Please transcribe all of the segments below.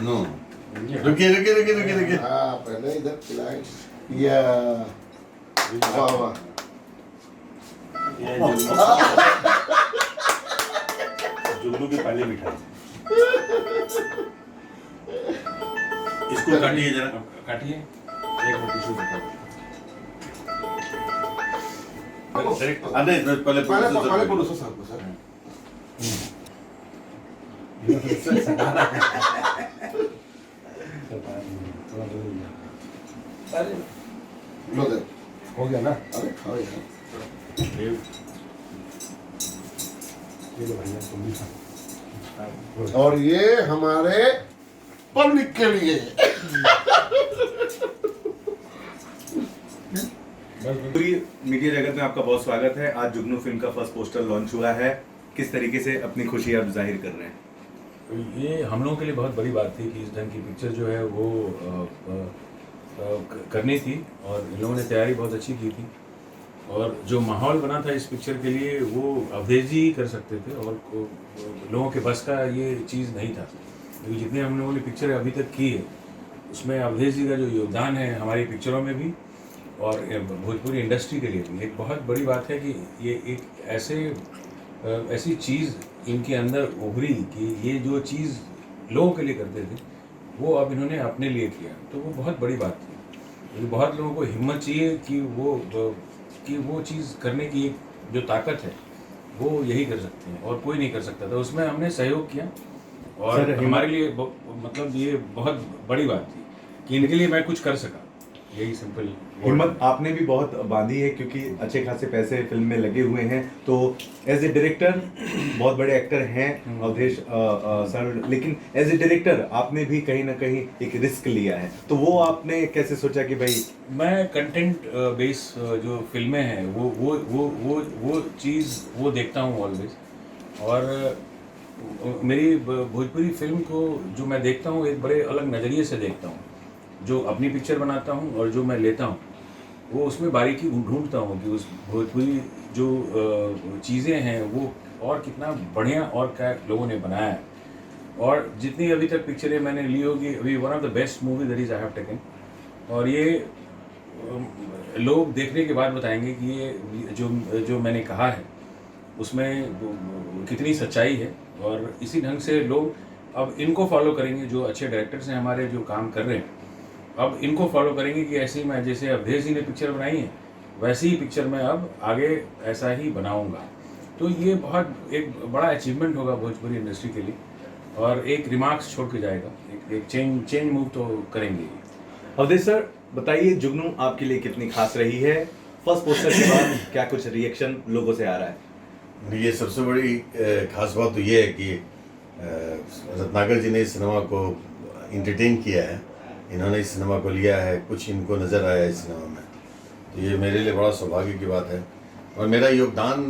No रुकिए रुकिए रुकिए रुकिए रुकिए। हाँ पहले इधर खिलाए या वाह वाह जुगनू की पहली मिठाई। इसको काटिए जरा, काटिए एक रोटी से बताओ। अरे पहले पहले परोसो साहब को सर। लो दे हो गया ना? अरे खाओ यार। ये लो भैया, तुम भी खाओ। और ये हमारे पब्लिक के लिए पूरी मीडिया जगत में आपका बहुत स्वागत है। आज जुगनू फिल्म का फर्स्ट पोस्टर लॉन्च हुआ है। किस तरीके से अपनी खुशी आप जाहिर कर रहे हैं? ये हम लोगों के लिए बहुत बड़ी बात थी कि इस ढंग की पिक्चर जो है वो करनी थी और इन लोगों ने तैयारी बहुत अच्छी की थी और जो माहौल बना था इस पिक्चर के लिए वो अवधेश जी ही कर सकते थे और लोगों के बस का ये चीज़ नहीं था, क्योंकि जितने हम लोगों ने पिक्चर अभी तक की है उसमें अवधेश जी का जो योगदान है हमारी पिक्चरों में भी और भोजपुरी इंडस्ट्री के लिए भी एक बहुत बड़ी बात है कि ये एक ऐसी चीज़ इनके अंदर उभरी कि ये जो चीज़ लोगों के लिए करते थे वो अब इन्होंने अपने लिए किया, तो वो बहुत बड़ी बात थी। क्योंकि बहुत लोगों को हिम्मत चाहिए कि वो चीज़ करने की एक जो ताकत है वो यही कर सकते हैं और कोई नहीं कर सकता था। उसमें हमने सहयोग किया और हमारे लिए मतलब ये बहुत बड़ी बात थी कि इनके लिए मैं कुछ कर सका, यही सिंपल। हिम्मत आपने भी बहुत बांधी है क्योंकि अच्छे खासे पैसे फिल्म में लगे हुए हैं। तो एज ए डायरेक्टर बहुत बड़े एक्टर हैं अवधेश सर, लेकिन एज ए डायरेक्टर आपने भी कहीं ना कहीं एक रिस्क लिया है, तो वो आपने कैसे सोचा कि भाई मैं कंटेंट बेस जो फिल्में हैं वो चीज़ वो देखता हूँ ऑलवेज। और मेरी भोजपुरी फिल्म को जो मैं देखता हूँ एक बड़े अलग नज़रिए से देखता हूँ। जो अपनी पिक्चर बनाता हूँ और जो मैं लेता हूँ वो उसमें बारीकी ढूंढता हूँ कि उस भोजपुरी जो चीज़ें हैं वो और कितना बढ़िया और क्या लोगों ने बनाया है। और जितनी अभी तक पिक्चरें मैंने ली होगी, अभी one of the best movie that is I have taken, और ये लोग देखने के बाद बताएंगे कि ये जो मैंने कहा है उसमें कितनी सच्चाई है। और इसी ढंग से लोग अब इनको फॉलो करेंगे, जो अच्छे डायरेक्टर्स हैं हमारे जो काम कर रहे हैं अब इनको फॉलो करेंगे कि ऐसे ही मैं जैसे अवधेश जी ने पिक्चर बनाई है वैसी ही पिक्चर मैं अब आगे ऐसा ही बनाऊंगा। तो ये बहुत एक बड़ा अचीवमेंट होगा भोजपुरी इंडस्ट्री के लिए और एक रिमार्क्स छोड़ के जाएगा, एक चेंज मूव तो करेंगे। अवधेश सर बताइए, जुगनू आपके लिए कितनी खास रही है? फर्स्ट पोस्टर के बाद क्या कुछ रिएक्शन लोगों से आ रहा है? ये सबसे बड़ी खास बात तो ये है कि रत्नाकर जी ने इस सिनेमा को इंटरटेन किया है, इन्होंने इस सिनेमा को लिया है, कुछ इनको नज़र आया इस सिनेमा में, तो ये मेरे लिए बड़ा सौभाग्य की बात है। और मेरा योगदान,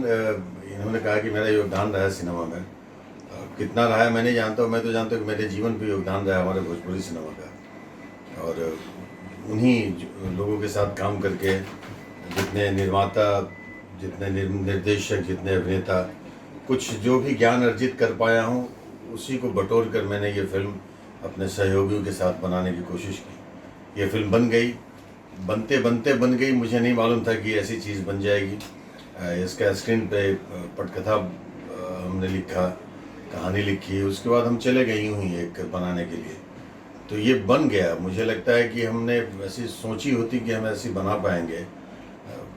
इन्होंने कहा कि मेरा योगदान रहा है सिनेमा में, कितना रहा है मैं नहीं जानता हूँ, मैं तो जानता हूँ कि मेरे जीवन पे योगदान रहा है हमारे भोजपुरी सिनेमा का। और उन्हीं लोगों के साथ काम करके जितने निर्माता, जितने निर्देशक, जितने अभिनेता, कुछ जो भी ज्ञान अर्जित कर पाया हूँ उसी को बटोर कर मैंने ये फिल्म अपने सहयोगियों के साथ बनाने की कोशिश की। ये फिल्म बन गई, बनते बनते बन गई, मुझे नहीं मालूम था कि ऐसी चीज़ बन जाएगी। इसका स्क्रीन पे पटकथा हमने लिखा, कहानी लिखी, उसके बाद हम चले गए यूँ ही एक बनाने के लिए, तो ये बन गया। मुझे लगता है कि हमने ऐसी सोची होती कि हम ऐसी बना पाएंगे,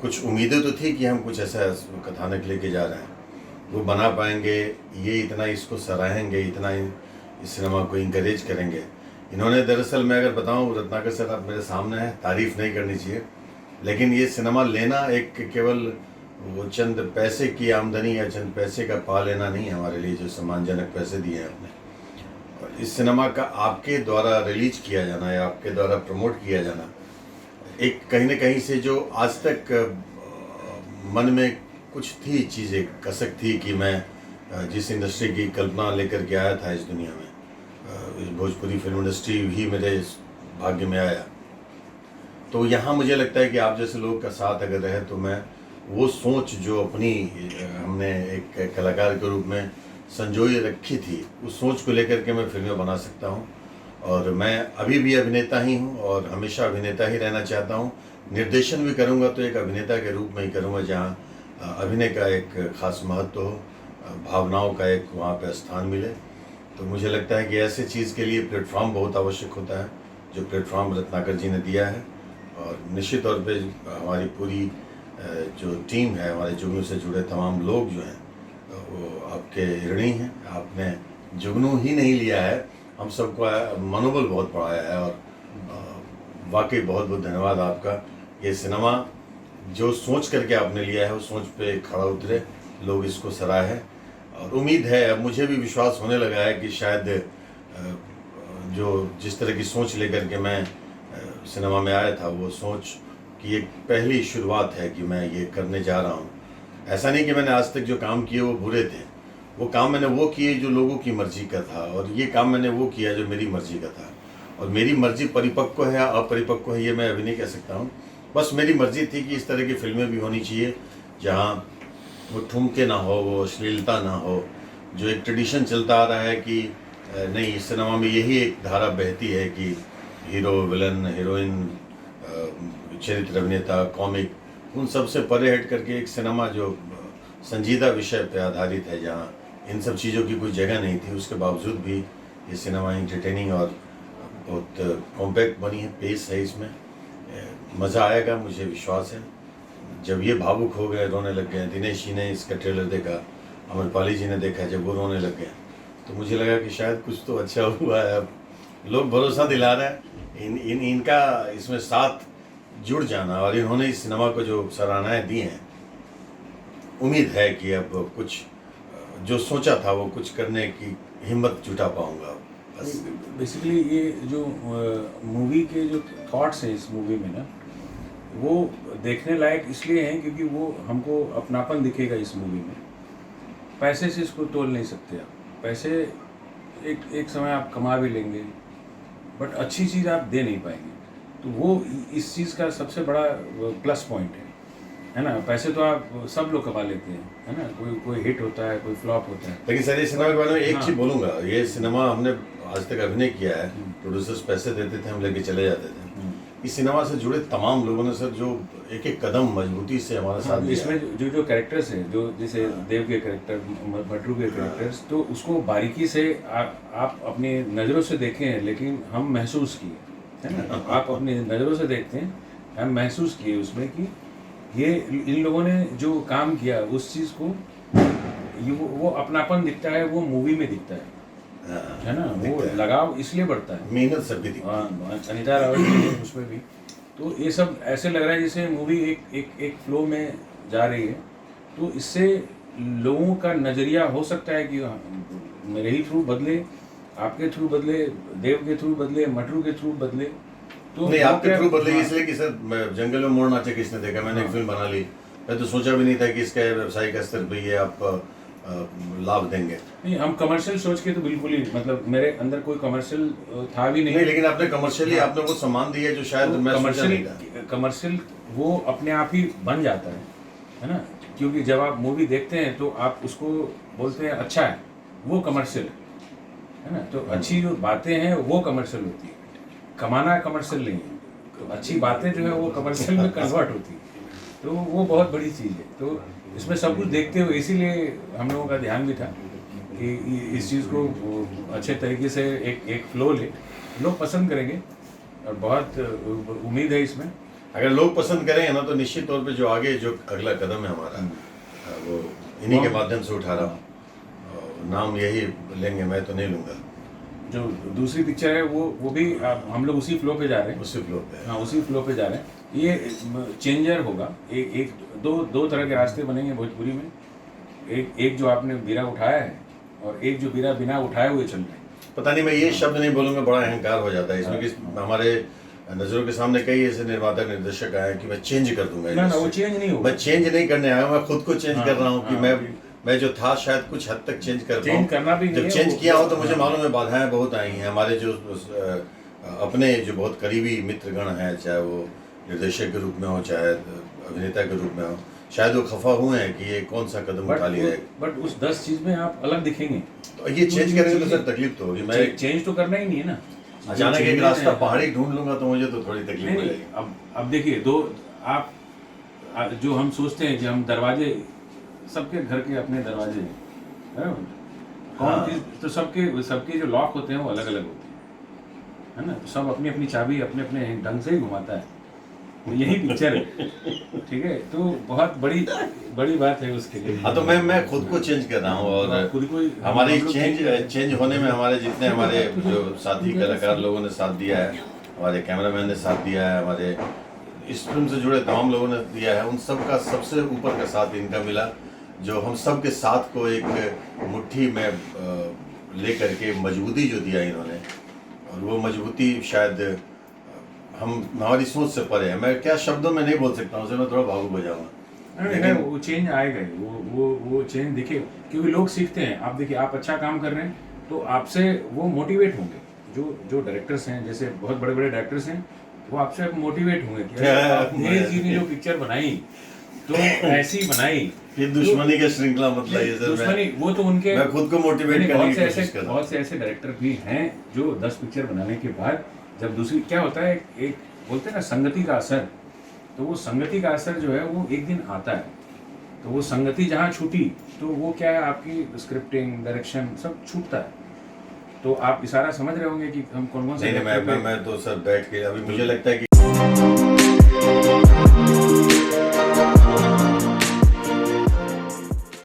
कुछ उम्मीदें तो थी कि हम कुछ ऐसा कथानक लेके जा रहे हैं, वो बना पाएंगे, ये इतना इसको सराहेंगे, इतना इस सिनेमा को इंकरेज करेंगे। इन्होंने दरअसल, मैं अगर बताऊं, रत्नाकर सर आप मेरे सामने हैं, तारीफ़ नहीं करनी चाहिए, लेकिन ये सिनेमा लेना एक केवल वो चंद पैसे की आमदनी या चंद पैसे का पा लेना नहीं है हमारे लिए, जो सम्मानजनक पैसे दिए हैं आपने। और इस सिनेमा का आपके द्वारा रिलीज किया जाना या आपके द्वारा प्रमोट किया जाना, एक कहीं न कहीं से जो आज तक मन में कुछ थी चीज़ें, कसक थी कि मैं जिस इंडस्ट्री की कल्पना लेकर के आया था इस दुनिया में, इस भोजपुरी फिल्म इंडस्ट्री ही मेरे इस भाग्य में आया। तो यहाँ मुझे लगता है कि आप जैसे लोगों का साथ अगर रहे तो मैं वो सोच जो अपनी हमने एक कलाकार के रूप में संजोए रखी थी, उस सोच को लेकर के मैं फिल्में बना सकता हूँ। और मैं अभी भी अभिनेता ही हूँ और हमेशा अभिनेता ही रहना चाहता हूँ। निर्देशन भी करूँगा तो एक अभिनेता के रूप में ही करूँगा, जहाँ अभिनय का एक खास महत्व हो, भावनाओं का एक वहाँ पे स्थान मिले। तो मुझे लगता है कि ऐसे चीज़ के लिए प्लेटफॉर्म बहुत आवश्यक होता है, जो प्लेटफॉर्म रत्नाकर जी ने दिया है। और निश्चित तौर पे हमारी पूरी जो टीम है, हमारे जुगनू से जुड़े तमाम लोग जो हैं वो आपके ऋणी हैं। आपने जुगनू ही नहीं लिया है, हम सबको मनोबल बहुत बढ़ाया है और वाकई बहुत बहुत धन्यवाद आपका। ये सिनेमा जो सोच करके आपने लिया है उस सोच पे खड़ा उतरे, लोग इसको सराहे और उम्मीद है, अब मुझे भी विश्वास होने लगा है कि शायद जो जिस तरह की सोच लेकर के मैं सिनेमा में आया था, वो सोच की एक पहली शुरुआत है कि मैं ये करने जा रहा हूँ। ऐसा नहीं कि मैंने आज तक जो काम किए वो बुरे थे, वो काम मैंने वो किए जो लोगों की मर्जी का था, और ये काम मैंने वो किया जो मेरी मर्जी का था। और मेरी मर्जी परिपक्व है या अपरिपक्व है ये मैं अभी नहीं कह सकता हूँ, बस मेरी मर्जी थी कि इस तरह की फिल्में भी होनी चाहिए जहाँ वो ठुमके ना हो, वो अश्लीलता ना हो, जो एक ट्रेडिशन चलता आ रहा है कि नहीं, सिनेमा में यही एक धारा बहती है कि हीरो, विलन, हीरोइन, चरित्र अभिनेता, कॉमिक, उन सब से परे हट करके एक सिनेमा जो संजीदा विषय पर आधारित है, जहाँ इन सब चीज़ों की कोई जगह नहीं थी, उसके बावजूद भी ये सिनेमा इंटरटेनिंग और बहुत कॉम्पैक्ट बनी है, पेस है इसमें। मज़ा आएगा, मुझे विश्वास है। जब ये भावुक हो गए, रोने लग गए, दिनेश जी ने इसका ट्रेलर देखा, अमरपाली जी ने देखा, जब वो रोने लग गए तो मुझे लगा कि शायद कुछ तो अच्छा हुआ है। अब लोग भरोसा दिला रहे हैं, इनका इसमें साथ जुड़ जाना और इन्होंने इस सिनेमा को जो सराहनाएँ दी हैं, उम्मीद है कि अब कुछ जो सोचा था वो कुछ करने की हिम्मत जुटा पाऊंगा। बस बेसिकली ये जो मूवी के जो थॉट्स हैं इस मूवी में ना, वो देखने लायक इसलिए हैं क्योंकि वो हमको अपनापन दिखेगा इस मूवी में। पैसे से इसको तोल नहीं सकते आप। पैसे एक समय आप कमा भी लेंगे, बट अच्छी चीज़ आप दे नहीं पाएंगे। तो वो इस चीज़ का सबसे बड़ा प्लस पॉइंट है ना। पैसे तो आप सब लोग कमा लेते हैं, है ना, कोई हिट होता है, कोई फ्लॉप होता है। लेकिन सर, ये सिनेमा के बारे में एक चीज़ बोलूँगा, ये सिनेमा हमने आज तक अभिनय किया है, प्रोड्यूसर्स पैसे देते थे, हम लेके चले जाते थे। इस सिनेमा से जुड़े तमाम लोगों ने सर जो एक एक कदम मजबूती से हमारा साथ दिया। इसमें जो कैरेक्टर्स हैं, जो जैसे देव के कैरेक्टर, मटरू के कैरेक्टर्स, तो उसको बारीकी से आप अपनी नज़रों से देखें, लेकिन हम महसूस किए, है ना। आप अपनी नज़रों से देखते हैं, हम महसूस किए उसमें कि ये इन लोगों ने जो काम किया उस चीज़ को, वो अपनापन दिखता है, वो मूवी में दिखता है ना। वो लगाव इसलिए बढ़ता है, मेहनत सब भी दिखती है। हाँ, अनीता रावत जी उसमें भी। तो ये सब ऐसे लग रहा है जैसे मूवी एक फ्लो में जा रही है। तो इससे लोगों का नज़रिया हो सकता है कि मेरे ही थ्रू बदले, आपके थ्रू बदले, देव के थ्रू बदले, मटरू के थ्रू बदले। तो नहीं, आपके थ्रू बदले इसलिए कि सर जंगल में मोड़ नाचे किसने देखा, मैंने एक फिल्म बना ली, मैं तो सोचा भी नहीं था कि इसका व्यावसायिक स्तर पे ये आप लाभ देंगे। नहीं, हम कमर्शियल सोच के तो बिल्कुल ही, मतलब मेरे अंदर कोई कमर्शियल था भी नहीं। लेकिन आपने कमर्शियली आपने वो सम्मान दिया जो शायद मैं सोचा नहीं था। कमर्शियल वो अपने आप ही बन जाता है ना। क्योंकि जब आप मूवी देखते हैं तो आप उसको बोलते हैं अच्छा है, वो कमर्शियल है ना। तो अच्छी जो बातें हैं वो कमर्शियल होती है, कमाना कमर्शियल नहीं है। अच्छी बातें जो है वो कमर्शियल में कन्वर्ट होती है, तो वो बहुत बड़ी चीज़ है। तो इसमें सब कुछ देखते हुए इसीलिए हम लोगों का ध्यान भी था कि इस चीज़ को अच्छे तरीके से एक फ्लो ले, लोग पसंद करेंगे और बहुत उम्मीद है इसमें। अगर लोग पसंद करेंगे ना तो निश्चित तौर पे जो आगे जो अगला कदम है हमारा, वो इन्हीं के माध्यम से उठा रहा हूँ। नाम यही लेंगे, मैं तो नहीं लूँगा। जो दूसरी पिक्चर है वो भी हम लोग उसी फ्लो पे जा रहे हैं। उसी फ्लो पे, हाँ, उसी फ्लो पे जा रहे हैं। ये चेंजर होगा, एक दो तरह के रास्ते बनेंगे भोजपुरी में। एक जो आपने बीरा उठाया है और एक जो बीरा बिना उठाए हुए चल रहे हैं। पता नहीं, मैं ये शब्द नहीं बोलूँगा, बड़ा अहंकार हो जाता है इसमें कि हमारे नज़रों के सामने कई ऐसे निर्माता निर्देशक आए कि मैं चेंज कर दूंगा। ना वो चेंज नहीं होगा। मैं चेंज नहीं करने आया हूँ, मैं खुद को चेंज कर रहा हूँ कि मैं जो था शायद कुछ हद तक चेंज कर पाऊँ। करना भी जब चेंज किया हो तो मुझे मालूम है बाधाएं बहुत आई हैं। हमारे जो अपने जो बहुत करीबी मित्रगण हैं, चाहे वो निर्देशक के रूप में हो, चाहे अभिनेता के रूप में हो, शायद वो खफा हुए हैं कि ये कौन सा कदम उठा लिया है। बट उस 10 चीज़ में आप अलग दिखेंगे। तो ये चेंज करेंगे तो सर तकलीफ तो होगी। मैं चेंज तो करना ही नहीं है ना। अचानक एक रास्ता पहाड़ी ढूंढ लूंगा तो मुझे तो थोड़ी तकलीफ नहीं हो नहीं, जाएगी। अब देखिए दो आप जो हम सोचते हैं कि हम दरवाजे, सबके घर के अपने दरवाजे हैं, है ना? कौन हाँ। चीज तो सबके जो लॉक होते हैं वो अलग अलग होते हैं, है ना? तो सब अपनी अपनी चाबी अपने अपने ढंग से ही घुमाता है, तो यही पिक्चर है, ठीक है? तो बहुत बड़ी बात है उसके लिए। हाँ, तो मैं खुद को चेंज कर रहा हूँ तो आप और खुद को हमारी हम लोग चेंज होने में हमारे जितने हमारे जो साथी कलाकार लोगों ने साथ दिया है, हमारे कैमरामैन ने साथ दिया है, हमारे इस फिल्म से जुड़े तमाम लोगों ने दिया है, उन सब का सबसे ऊपर का साथ इनका मिला, जो हम सब के साथ को एक मुट्ठी में ले करके मजबूती जो दिया इन्होंने, और वो मजबूती शायद हम हमारी सोच से परे है। मैं क्या शब्दों में नहीं बोल सकता हूँ, उसे मैं थोड़ा भावुक हो जाऊंगा। अरे है, वो चेंज आएगा ही, वो चेंज दिखे, क्योंकि लोग सीखते हैं। आप देखिए, आप अच्छा काम कर रहे हैं तो आपसे वो मोटिवेट होंगे, जो डायरेक्टर्स हैं, जैसे बहुत बड़े बड़े डायरेक्टर्स हैं, वो आपसे मोटिवेट होंगे कि अरे अवधेश जी ने जो पिक्चर बनाई तो ऐसी बनाई। ये दुश्मनी का श्रृंखला मतलब ये सर, दुश्मनी वो तो उनके, मैं खुद को मोटिवेट करने की कोशिश कर रहा हूँ। बहुत से ऐसे डायरेक्टर भी हैं जो 10 पिक्चर बनाने के बाद जब दूसरी, क्या होता है, एक बोलते हैं ना संगति का असर, तो वो संगति का असर जो है वो एक दिन आता है, तो वो संगति जहाँ छूटी तो वो क्या है, आपकी स्क्रिप्टिंग, डायरेक्शन सब छूटता है। तो आप इशारा समझ रहे होंगे कि हम कौन कौन से नहीं, director पे- मैं तो सर बैठ के अभी मुझे लगता है कि